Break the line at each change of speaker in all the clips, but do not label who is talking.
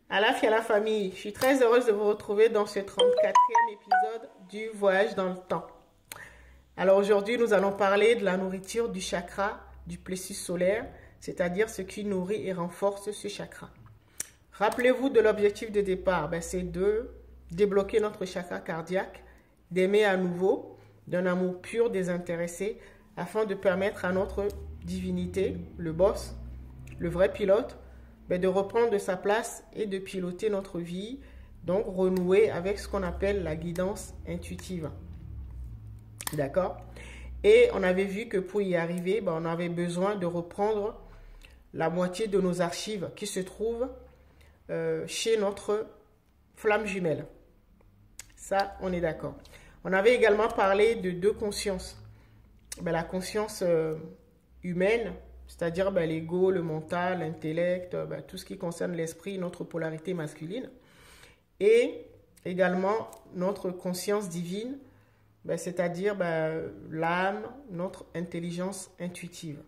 À la famille, je suis très heureuse de vous retrouver dans ce 34e épisode du voyage dans le temps. Alors aujourd'hui, nous allons parler de la nourriture du chakra du plexus solaire, c'est-à-dire ce qui nourrit et renforce ce chakra. Rappelez-vous de l'objectif de départ, c'est de débloquer notre chakra cardiaque, d'aimer à nouveau, d'un amour pur, désintéressé, afin de permettre à notre divinité, le boss, le vrai pilote, de reprendre de sa place et de piloter notre vie, donc renouer avec ce qu'on appelle la guidance intuitive. D'accord? Et on avait vu que pour y arriver, on avait besoin de reprendre la moitié de nos archives qui se trouvent chez notre flamme jumelle. Ça, on est d'accord. On avait également parlé de deux consciences. La conscience humaine, c'est-à-dire l'ego, le mental, l'intellect, tout ce qui concerne l'esprit, notre polarité masculine. Et également notre conscience divine, c'est-à-dire l'âme, notre intelligence intuitive.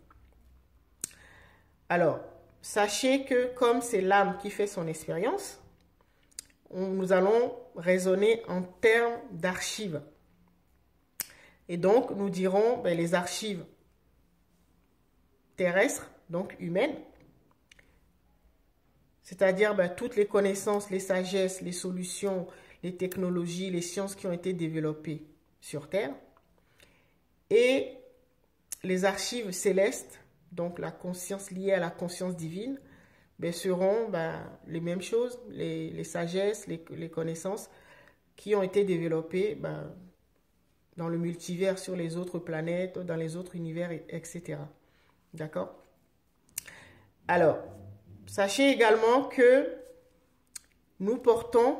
Alors, sachez que comme c'est l'âme qui fait son expérience, nous allons raisonner en termes d'archives. Et donc, nous dirons les archives terrestres, donc humaines, c'est-à-dire toutes les connaissances, les sagesses, les solutions, les technologies, les sciences qui ont été développées sur Terre, et les archives célestes, donc la conscience liée à la conscience divine, seront les mêmes choses, les sagesses, les connaissances qui ont été développées dans le multivers, sur les autres planètes, dans les autres univers, etc. D'accord? Alors, sachez également que nous portons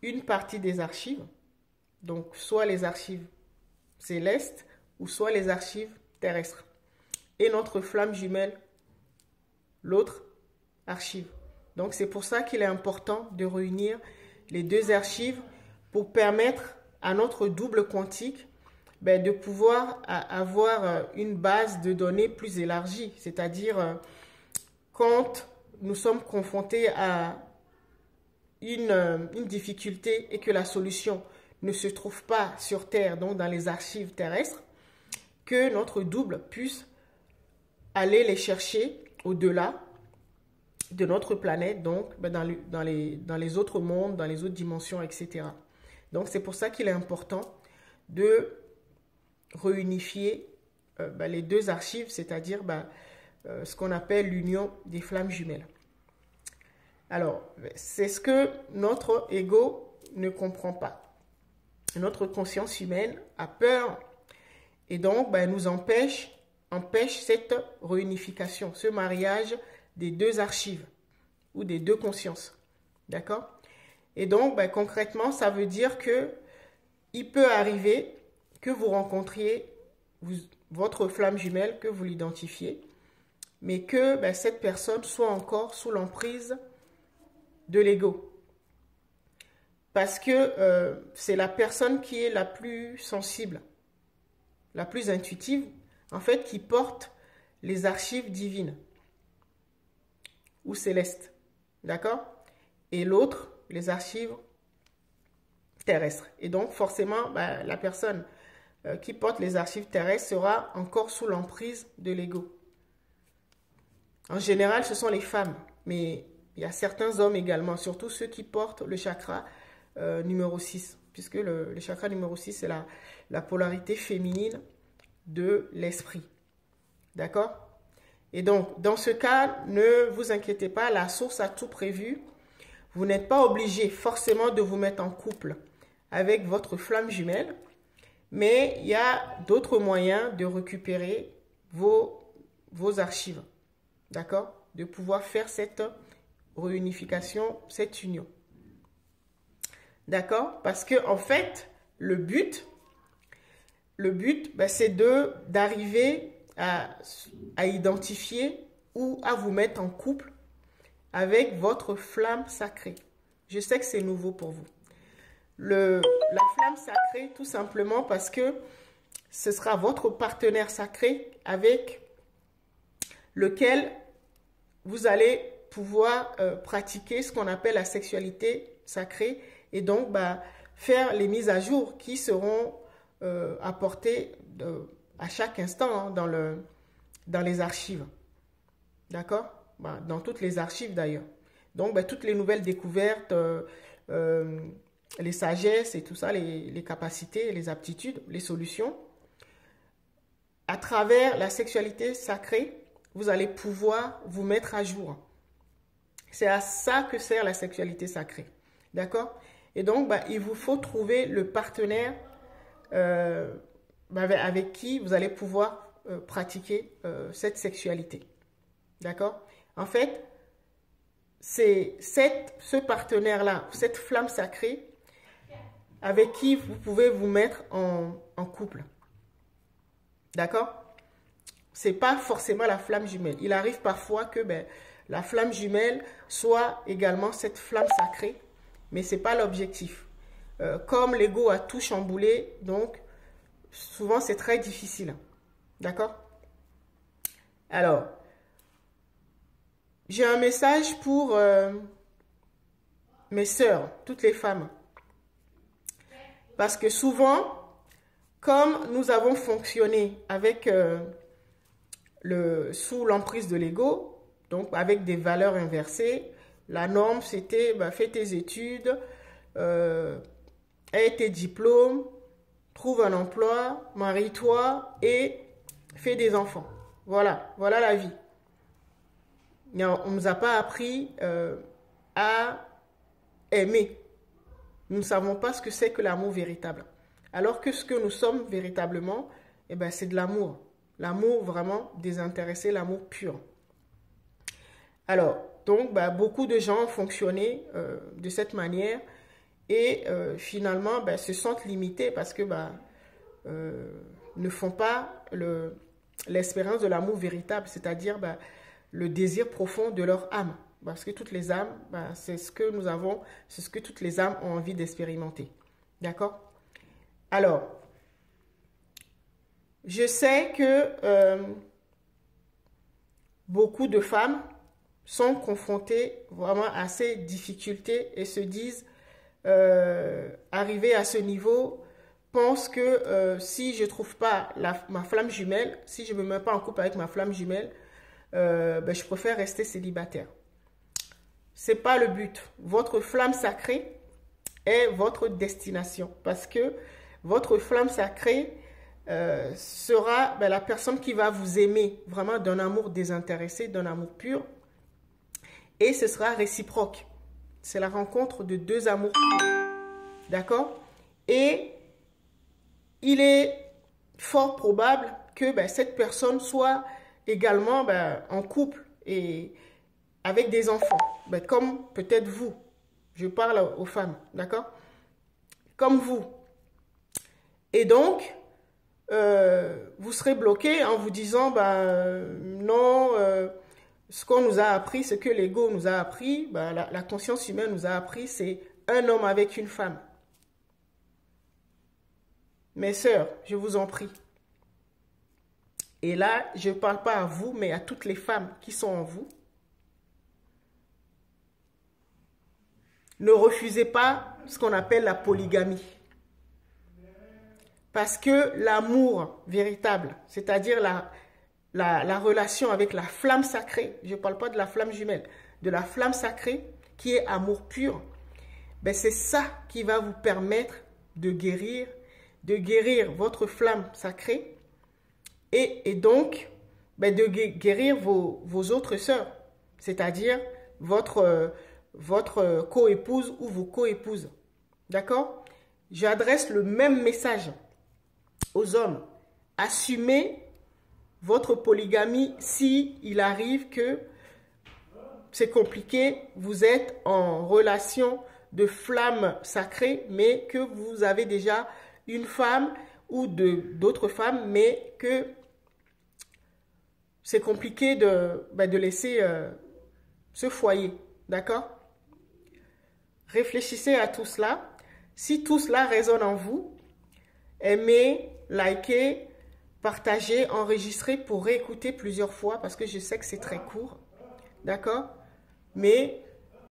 une partie des archives, donc soit les archives célestes ou soit les archives terrestres. Et notre flamme jumelle, l'autre archive. Donc c'est pour ça qu'il est important de réunir les deux archives pour permettre à notre double quantique de pouvoir avoir une base de données plus élargie. C'est-à-dire quand nous sommes confrontés à une difficulté et que la solution ne se trouve pas sur Terre, donc dans les archives terrestres, que notre double puisse aller les chercher au-delà de notre planète, donc dans les autres mondes, dans les autres dimensions, etc. Donc c'est pour ça qu'il est important de réunifier les deux archives, c'est-à-dire ce qu'on appelle l'union des flammes jumelles. Alors, c'est ce que notre ego ne comprend pas. Notre conscience humaine a peur et donc nous empêche cette réunification, ce mariage des deux archives ou des deux consciences. D'accord? Et donc, concrètement, ça veut dire que il peut arriver que vous rencontriez votre flamme jumelle, que vous l'identifiez, mais que cette personne soit encore sous l'emprise de l'ego. Parce que c'est la personne qui est la plus sensible, la plus intuitive, en fait, qui porte les archives divines ou célestes. D'accord? Et l'autre, les archives terrestres. Et donc, forcément, la personne qui porte les archives terrestres sera encore sous l'emprise de l'ego. En général, ce sont les femmes, mais il y a certains hommes également, surtout ceux qui portent le chakra numéro 6, puisque le chakra numéro 6, c'est la polarité féminine de l'esprit. D'accord? Et donc, dans ce cas, ne vous inquiétez pas, la source a tout prévu. Vous n'êtes pas obligé forcément de vous mettre en couple avec votre flamme jumelle, mais il y a d'autres moyens de récupérer vos archives. D'accord? De pouvoir faire cette réunification, cette union. D'accord? Parce que en fait, le but, c'est d'arriver à identifier ou à vous mettre en couple avec votre flamme sacrée. Je sais que c'est nouveau pour vous. La flamme sacrée, tout simplement parce que ce sera votre partenaire sacré avec lequel vous allez pouvoir pratiquer ce qu'on appelle la sexualité sacrée et donc faire les mises à jour qui seront apportées à chaque instant hein, dans les archives. D'accord? Dans toutes les archives d'ailleurs. Donc, toutes les nouvelles découvertes, les sagesses et tout ça, les capacités, les aptitudes, les solutions. À travers la sexualité sacrée, vous allez pouvoir vous mettre à jour. C'est à ça que sert la sexualité sacrée. D'accord? Et donc, il vous faut trouver le partenaire avec qui vous allez pouvoir pratiquer cette sexualité. D'accord? En fait, c'est ce partenaire-là, cette flamme sacrée, avec qui vous pouvez vous mettre en couple. D'accord? C'est pas forcément la flamme jumelle. Il arrive parfois que la flamme jumelle soit également cette flamme sacrée, mais c'est pas l'objectif. Comme l'ego a tout chamboulé, donc souvent c'est très difficile. D'accord? Alors, j'ai un message pour mes sœurs, toutes les femmes. Parce que souvent, comme nous avons fonctionné avec sous l'emprise de l'ego, donc avec des valeurs inversées, la norme c'était fais tes études, aie tes diplômes, trouve un emploi, marie-toi et fais des enfants. Voilà, voilà la vie. On ne nous a pas appris à aimer. Nous ne savons pas ce que c'est que l'amour véritable. Alors que ce que nous sommes véritablement, c'est de l'amour. L'amour vraiment désintéressé, l'amour pur. Alors, donc, beaucoup de gens ont fonctionné de cette manière et finalement se sentent limités parce que ne font pas l'expérience de l'amour véritable, c'est-à-dire le désir profond de leur âme. Parce que toutes les âmes, c'est ce que nous avons, c'est ce que toutes les âmes ont envie d'expérimenter. D'accord? Alors, je sais que beaucoup de femmes sont confrontées vraiment à ces difficultés et se disent, arriver à ce niveau, pensent que si je ne trouve pas ma flamme jumelle, si je ne me mets pas en couple avec ma flamme jumelle, je préfère rester célibataire. Ce n'est pas le but. Votre flamme sacrée est votre destination parce que votre flamme sacrée sera la personne qui va vous aimer vraiment d'un amour désintéressé, d'un amour pur et ce sera réciproque. C'est la rencontre de deux amours purs. D'accord? Et il est fort probable que cette personne soit également en couple et avec des enfants, comme peut-être vous. Je parle aux femmes, d'accord? Comme vous. Et donc, vous serez bloqué en vous disant, non, ce qu'on nous a appris, ce que l'ego nous a appris, la conscience humaine nous a appris, c'est un homme avec une femme. Mes sœurs, je vous en prie. Et là, je ne parle pas à vous, mais à toutes les femmes qui sont en vous. Ne refusez pas ce qu'on appelle la polygamie. Parce que l'amour véritable, c'est-à-dire la relation avec la flamme sacrée, je ne parle pas de la flamme jumelle, de la flamme sacrée qui est amour pur, c'est ça qui va vous permettre de guérir votre flamme sacrée et donc de guérir vos autres sœurs, c'est-à-dire votre coépouse ou vos coépouses. D'accord? J'adresse le même message aux hommes. Assumez votre polygamie si il arrive que c'est compliqué, vous êtes en relation de flamme sacrée, mais que vous avez déjà une femme ou d'autres femmes, mais que c'est compliqué de laisser ce foyer. D'accord? Réfléchissez à tout cela. Si tout cela résonne en vous, aimez, likez, partagez, enregistrez pour réécouter plusieurs fois parce que je sais que c'est très court. D'accord? mais